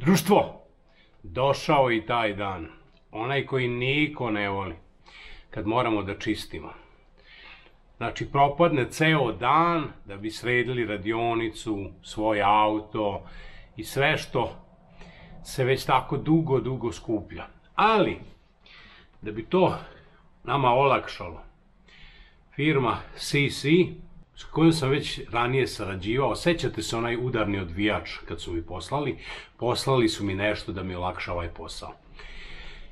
Društvo, došao i taj dan, onaj koji niko ne voli, kad moramo da čistimo. Znači, propadne ceo dan da bi sredili radionicu, svoj auto i sve što se već tako dugo skuplja. Ali, da bi to nama olakšalo, firma CC, s kojom sam već ranije sarađivao, sećate se onaj udarni odvijač kad su mi poslali su mi nešto da mi olakša ovaj posao.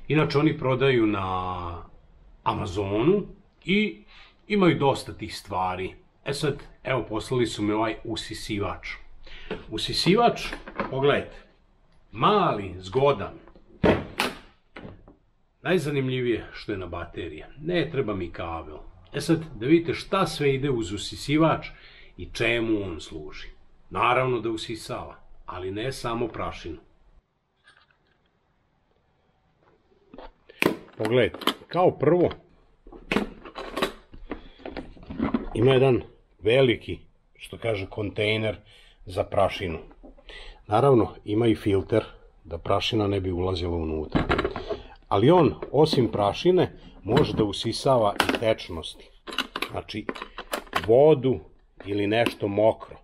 Inače, oni prodaju na Amazonu i imaju dosta tih stvari. E sad, evo, poslali su mi ovaj usisivač. Usisivač, pogledajte, mali, zgodan. Najzanimljivije što je na baterije. Ne treba mi kabel. E sad, da vidite šta sve ide uz usisivač i čemu on služi. Naravno da usisava, ali ne samo prašinu. Pogledajte, kao prvo, ima jedan veliki, što kaže, kontejner za prašinu. Naravno, ima i filter da prašina ne bi ulazila unutra. Ali on, osim prašine, može da usisava i tečnosti. Znači, vodu ili nešto mokro.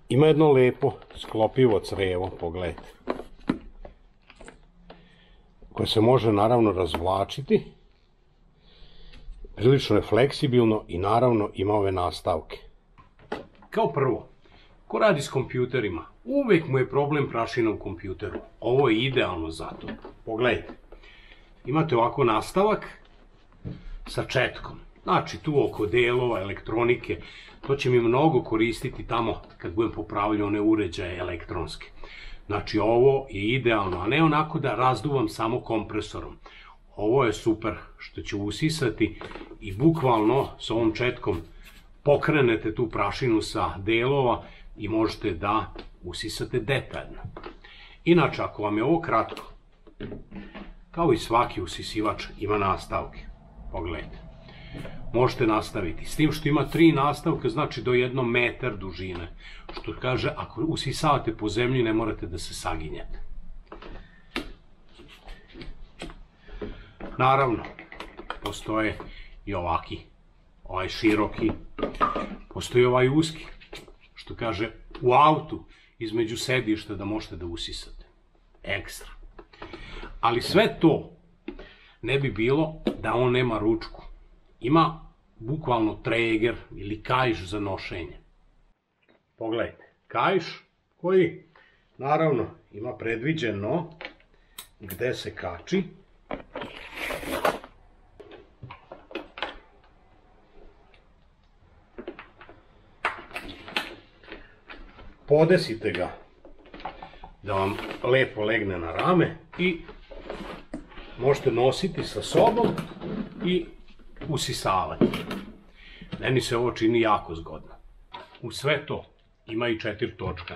Ima jedno lepo sklopivo crevo, pogledajte, koje se može naravno razvlačiti. Prilično je fleksibilno i naravno ima ove nastavke. Kao prvo, ko radi s kompjuterima, uvek mu je problem prašina u kompjuteru. Ovo je idealno za to. Pogledajte, imate ovako nastavak sa četkom. Znači, tu oko delova, elektronike, to će mi mnogo koristiti tamo kad budem popravljao one uređaje elektronske. Znači, ovo je idealno, a ne onako da razduvam samo kompresorom. Ovo je super što će usisati i bukvalno s ovom četkom pokrenete tu prašinu sa delova i možete da usisate detaljno. Inače, ako vam je ovo kratko, kao i svaki usisivač ima nastavke. Pogledajte. Možete nastaviti. S tim što ima 3 nastavka, znači do 1 metar dužine. Što kaže, ako usisavate po zemlji, ne morate da se saginjete. Naravno, postoje i ovaki, ovaj široki, postoji ovaj uski, što kaže, u autu, između sedišta da možete da usisate. Ekstra. Ali sve to ne bi bilo da on nema ručku. Ima bukvalno treger ili kaiš za nošenje. Pogledajte, kaiš koji naravno ima predviđeno gde se kači. Podesite ga da vam lepo legne na rame i možete nositi sa sobom i usisavati. Meni se ovo čini jako zgodno. U sve to ima i 4 točka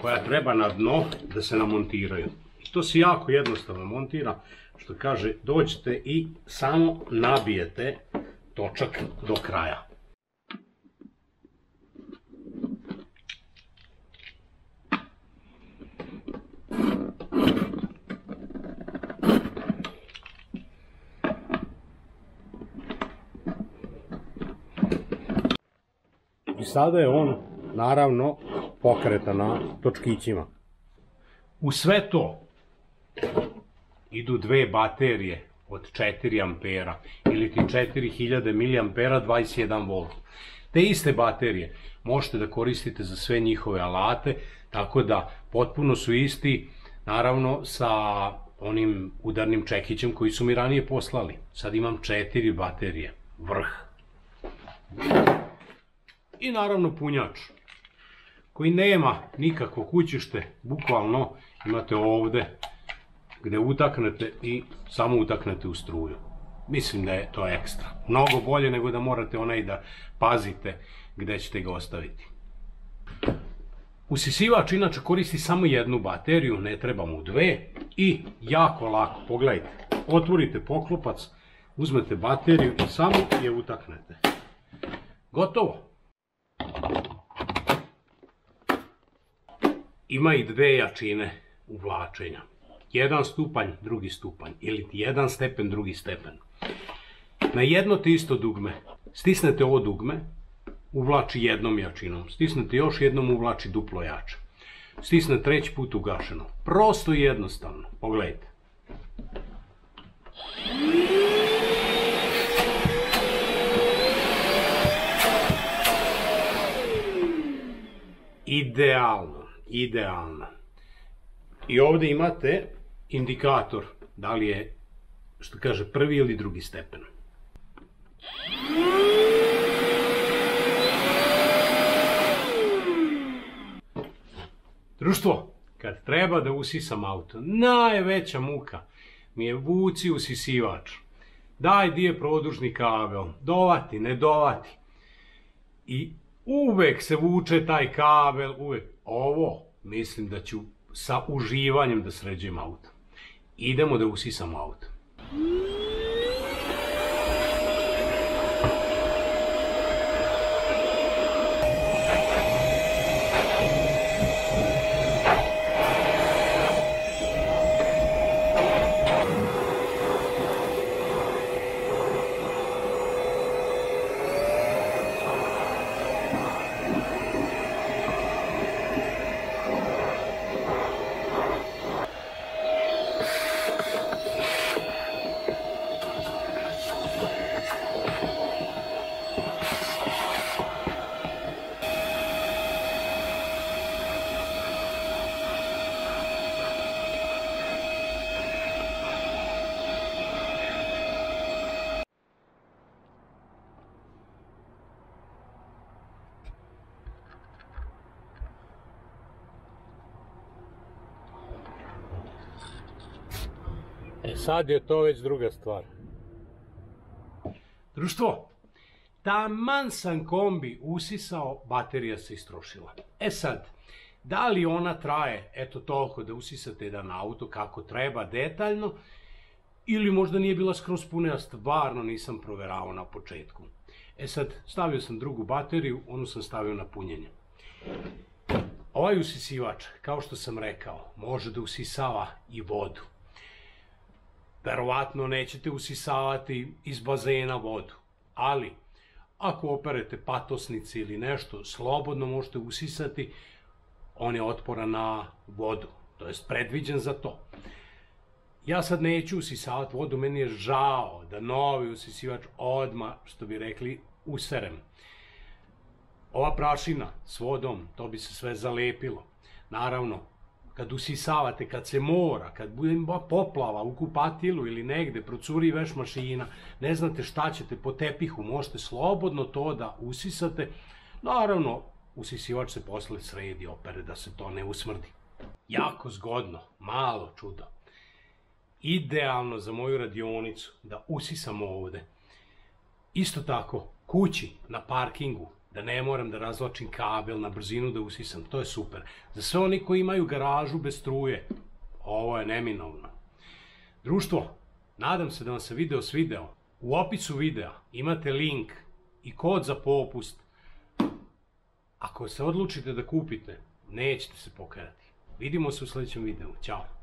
koja treba na dno da se namontiraju. I to se jako jednostavno montira, što kaže, dođete i samo nabijete točak do kraja. I sada je on, naravno, pokretan na točkićima. U sve to idu 2 baterije od 4 ampera ili ti 4000 miliampera 21 volt. Te iste baterije možete da koristite za sve njihove alate, tako da potpuno su isti, naravno, sa onim udarnim čekićem koji su mi ranije poslali. Sad imam 4 baterije, vrh. I naravno punjač, koji nema nikakvo kućište, bukvalno imate ovde gde utaknete i samo utaknete u struju. Mislim da je to ekstra. Mnogo bolje nego da morate onaj da pazite gde ćete ga ostaviti. Usisivač inače koristi samo 1 bateriju, ne treba mu 2 i jako lako, pogledajte, otvorite poklopac, uzmete bateriju i samo je utaknete. Gotovo. Ima i 2 jačine uvlačenja. Jedan stupanj, drugi stupanj, ili jedan stepen, drugi stepen. Na jedno te isto dugme, stisnete ovo dugme, uvlači jednom jačinom, stisnete još jednom, uvlači duplo jače. Stisne treći put, ugašeno. Prosto i jednostavno. Pogledajte. Idealno, idealno. I ovdje imate indikator, da li je, što kaže, prvi ili drugi stepen. Društvo, kad treba da usisam auto, najveća muka mi je vuci usisivač. Daj, di je produžni kabel, dovati, ne dovati. I uvek se vuče taj kabel, uvek. Ovo mislim da ću sa uživanjem da sređujem auto. Idemo da usisamo auto. Sad je to već druga stvar. Društvo, taman sam kombi usisao, baterija se istrošila. Sad, da li ona traje, eto toliko da usisate jedan auto kako treba detaljno, ili možda nije bila skroz puna, ja stvarno nisam proveravao na početku. Sad, stavio sam drugu bateriju, onu sam stavio na punjenje. Ovaj usisivač, kao što sam rekao, može da usisava i vodu. Verovatno nećete usisavati iz bazena vodu, ali ako operete patosnice ili nešto, slobodno možete usisati, on je otporan na vodu, to je predviđen za to. Ja sad neću usisavati vodu, meni je žao da novi usisivač odmah, što bi rekli, userem. Ova prašina s vodom, to bi se sve zalepilo. Naravno, kad usisavate, kad se mora, kad bude poplava u kupatilu ili negde, procuri veš mašina, ne znate šta ćete po tepihu, možete slobodno to da usisate. Naravno, usisivač se posle sredi, opere da se to ne usmrdi. Jako zgodno, malo čudo. Idealno za moju radionicu da usisam ovde. Isto tako, kući, na parkingu, da ne moram da razvlačim kabel, na brzinu da usisam, to je super. Za sve oni koji imaju garažu bez struje, ovo je neminovno. Društvo, nadam se da vam se video svideo. U opisu videa imate link i kod za popust. Ako se odlučite da kupite, nećete se pokajati. Vidimo se u sledećem videu. Ćao!